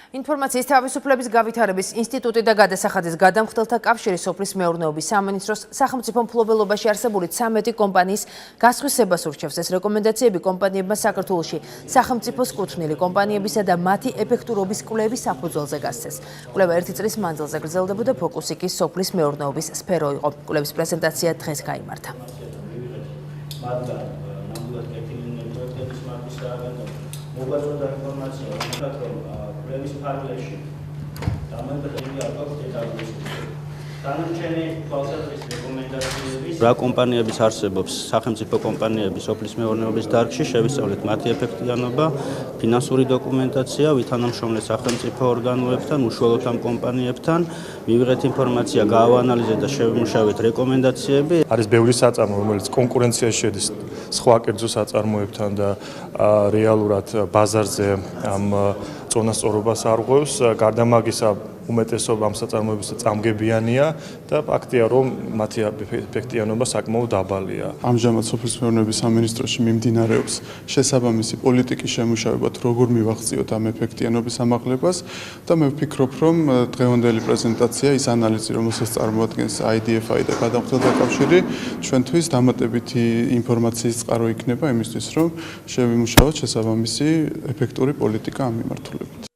ინფორმაციის თავისუფლების გავითარების ინსტიტუტი და გადასახადის გადამხდელთა კავშირი სოფლის მეურნეობის სამინისტროს სახელმწიფო მფლობელობაში არსებული 13 კომპანიის გასხვისებას ურჩევს. ეს რეკომენდაციები კომპანიებმა საქართველოში სახელმწიფოს კუთვნილი კომპანიებისა და მათი ეფექტურობის კვლევის საფუძველზე გასცეს. კვლევა 1 წლის მანძილზე გრძელდებოდა, ფოკუსი კი სოფლის მეურნეობის სფერო იყო. კვლევის პრეზენტაცია დღეს გაიმართა. მოგაწოდა ინფორმაცია, რომ კვლევის ფარგლებში დამოკიდებული აქვს დეტალების. დანარჩენი თვალსაზრისის რეკომენდაციების რა კომპანიების არსებობს სახელმწიფო კომპანიების სოფლის მეურნეობის დარგში, შევისწავლეთ მათი ეფექტიანობა, ფინანსური დოკუმენტაცია, ვითანამშრომლეთ სახელმწიფო ორგანოებთან, უშუალოდ ამ კომპანიებთან, მივიღეთ ინფორმაცია, გავაანალიზეთ და შევიმუშავეთ რეკომენდაციები. არის ბევრი საწარმო, რომელიც კონკურენციაში შედის სხვა კერძო საწარმოებთან და რეალურად ბაზარზე ამ წონასწორობას არღვევს. გარდა მაგისა, უმეტესობა ამ საწარმოებისა წამგებიანია და ფაქტია, რომ მათი ეფექტიანობა საკმაოდ დაბალია. ამჟამად სოფლის მეურნეობის სამინისტროში მიმდინარეობს შესაბამისი პოლიტიკის შემუშავება, როგორ მივახციოთ ამ ეფექტიანობის ამაღლებას და მე ვფიქრობ, რომ დღევანდელი პრეზენტაცია, ის ანალიზი, რომელსაც წარმოადგენს IDFI და გადამხდელთა კავშირი, ჩვენთვის დამატებითი ინფორმაციის წყარო იქნება იმისთვის, რომ შევიმუშავოთ შესაბამისი ეფექტური პოლიტიკა ამ მიმართულებით.